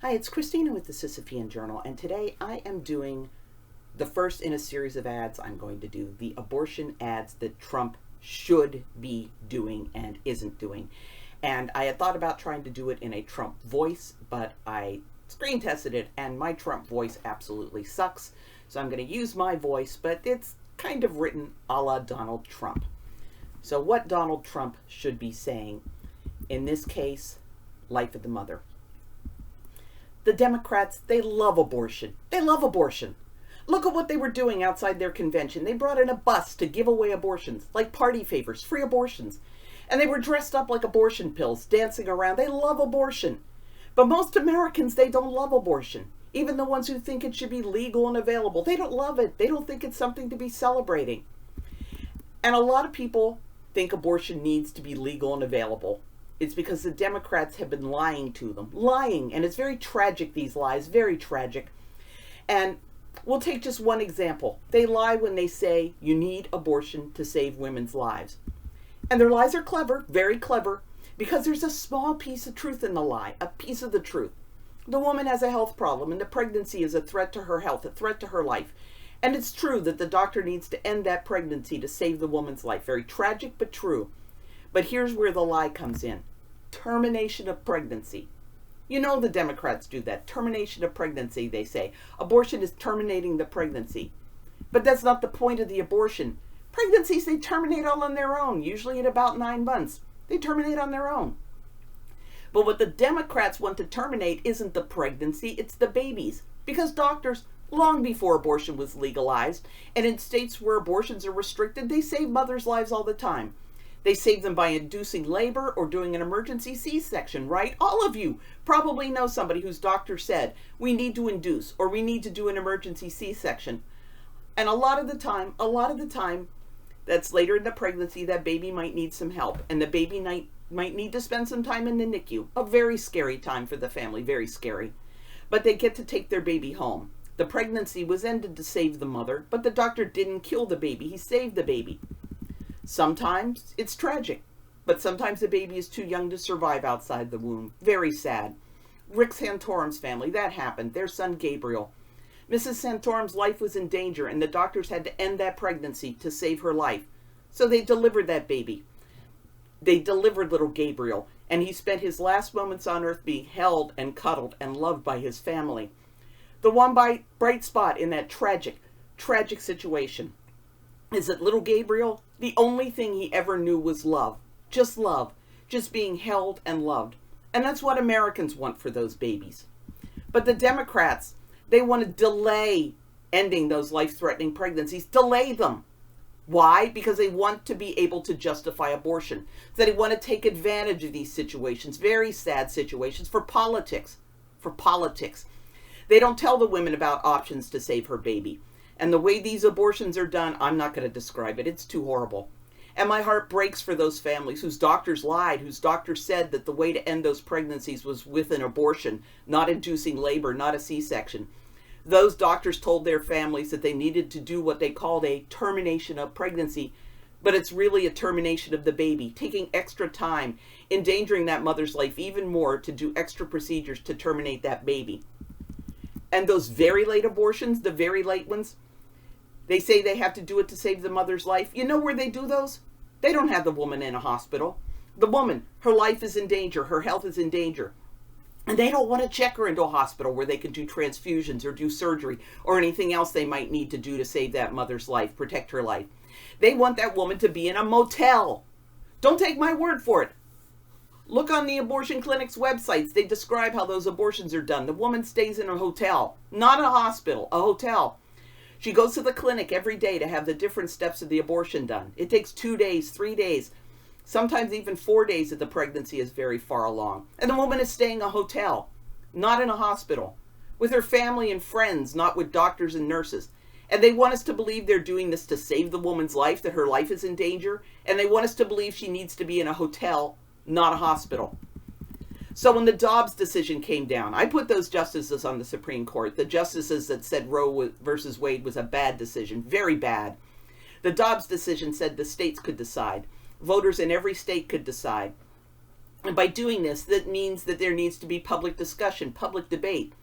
Hi, it's Christina with the Sisyphean Journal, and today I am doing the first in a series of ads I'm going to do, the abortion ads that Trump should be doing and isn't doing. And I had thought about trying to do it in a Trump voice, but I screen tested it, and my Trump voice absolutely sucks. So I'm going to use my voice, but it's kind of written a la Donald Trump. So what Donald Trump should be saying, in this case, life of the mother. The Democrats, they love abortion. They love abortion. Look at what they were doing outside their convention. They brought in a bus to give away abortions, like party favors, free abortions. And they were dressed up like abortion pills, dancing around. They love abortion. But most Americans, they don't love abortion. Even the ones who think it should be legal and available, they don't love it. They don't think it's something to be celebrating. And a lot of people think abortion needs to be legal and available. It's because the Democrats have been lying to them. Lying. And it's very tragic, these lies. Very tragic. And we'll take just one example. They lie when they say you need abortion to save women's lives. And their lies are clever, very clever, because there's a small piece of truth in the lie, a piece of the truth. The woman has a health problem, and the pregnancy is a threat to her health, a threat to her life. And it's true that the doctor needs to end that pregnancy to save the woman's life. Very tragic, but true. But here's where the lie comes in. Termination of pregnancy. You know the Democrats do that. Termination of pregnancy, they say. Abortion is terminating the pregnancy. But that's not the point of the abortion. Pregnancies, they terminate all on their own, usually at about 9 months. They terminate on their own. But what the Democrats want to terminate isn't the pregnancy, it's the babies. Because doctors, long before abortion was legalized, and in states where abortions are restricted, they save mothers' lives all the time. They save them by inducing labor or doing an emergency C-section, right? All of you probably know somebody whose doctor said, we need to induce or we need to do an emergency C-section. And a lot of the time, that's later in the pregnancy, that baby might need some help. And the baby might need to spend some time in the NICU. A very scary time for the family, very scary. But they get to take their baby home. The pregnancy was ended to save the mother, but the doctor didn't kill the baby. He saved the baby. Sometimes it's tragic, but sometimes the baby is too young to survive outside the womb. Very sad. Rick Santorum's family, that happened. Their son Gabriel. Mrs. Santorum's life was in danger, and the doctors had to end that pregnancy to save her life. So they delivered that baby. They delivered little Gabriel, and he spent his last moments on earth being held and cuddled and loved by his family. The one bright spot in that tragic, tragic situation is that little Gabriel, the only thing he ever knew was love. Just being held and loved. And that's what Americans want for those babies. But the Democrats, they want to delay ending those life-threatening pregnancies. Delay them. Why? Because they want to be able to justify abortion. So they want to take advantage of these situations, very sad situations, for politics. For politics. They don't tell the women about options to save her baby. And the way these abortions are done, I'm not going to describe it. It's too horrible. And my heart breaks for those families whose doctors lied, whose doctors said that the way to end those pregnancies was with an abortion, not inducing labor, not a C-section. Those doctors told their families that they needed to do what they called a termination of pregnancy, but it's really a termination of the baby, taking extra time, endangering that mother's life even more to do extra procedures to terminate that baby. And those very late abortions, the very late ones, they say they have to do it to save the mother's life. You know where they do those? They don't have the woman in a hospital. The woman, her life is in danger. Her health is in danger. And they don't want to check her into a hospital where they can do transfusions or do surgery or anything else they might need to do to save that mother's life, protect her life. They want that woman to be in a motel. Don't take my word for it. Look on the abortion clinic's websites. They describe how those abortions are done. The woman stays in a hotel, not a hospital, a hotel. She goes to the clinic every day to have the different steps of the abortion done. It takes 2 days, 3 days, sometimes even 4 days if the pregnancy is very far along. And the woman is staying in a hotel, not in a hospital, with her family and friends, not with doctors and nurses. And they want us to believe they're doing this to save the woman's life, that her life is in danger. And they want us to believe she needs to be in a hotel, not a hospital. So when the Dobbs decision came down, I put those justices on the Supreme Court, the justices that said Roe versus Wade was a bad decision, very bad. The Dobbs decision said the states could decide. Voters in every state could decide. And by doing this, that means that there needs to be public discussion, public debate.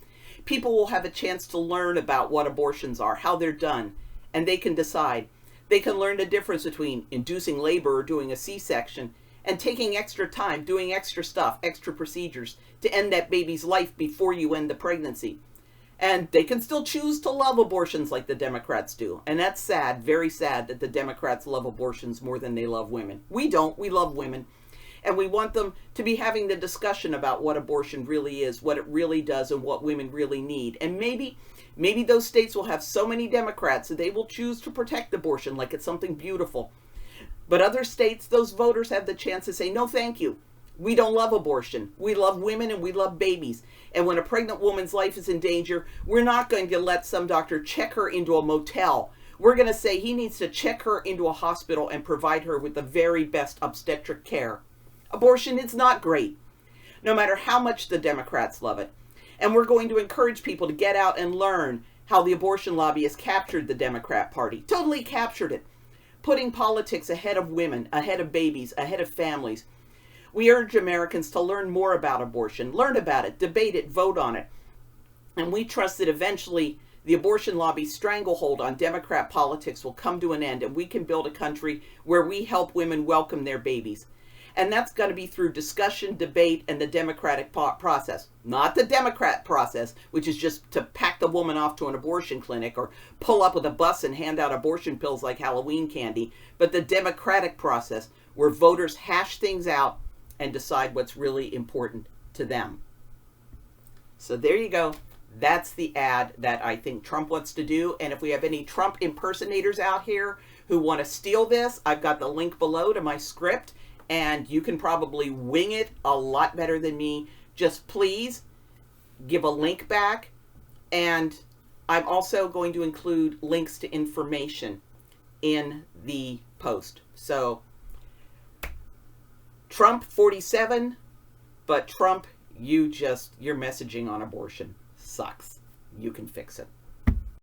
People will have a chance to learn about what abortions are, how they're done, and they can decide. They can learn the difference between inducing labor or doing a C-section and taking extra time, doing extra stuff, extra procedures to end that baby's life before you end the pregnancy. And they can still choose to love abortions like the Democrats do. And that's sad, very sad, that the Democrats love abortions more than they love women. We don't. We love women. And we want them to be having the discussion about what abortion really is, what it really does, and what women really need. And maybe those states will have so many Democrats that they will choose to protect abortion like it's something beautiful. But other states, those voters have the chance to say, no, thank you. We don't love abortion. We love women and we love babies. And when a pregnant woman's life is in danger, we're not going to let some doctor check her into a motel. We're going to say he needs to check her into a hospital and provide her with the very best obstetric care. Abortion is not great, no matter how much the Democrats love it. And we're going to encourage people to get out and learn how the abortion lobby has captured the Democrat Party. Totally captured it. Putting politics ahead of women, ahead of babies, ahead of families. We urge Americans to learn more about abortion, learn about it, debate it, vote on it. And we trust that eventually the abortion lobby's stranglehold on Democrat politics will come to an end and we can build a country where we help women welcome their babies. And that's going to be through discussion, debate, and the democratic process. Not the Democrat process, which is just to pack the woman off to an abortion clinic or pull up with a bus and hand out abortion pills like Halloween candy, but the democratic process where voters hash things out and decide what's really important to them. So there you go. That's the ad that I think Trump wants to do. And if we have any Trump impersonators out here who want to steal this, I've got the link below to my script. And you can probably wing it a lot better than me. Just please give a link back. And I'm also going to include links to information in the post. So, Trump 47, but Trump, your messaging on abortion sucks. You can fix it.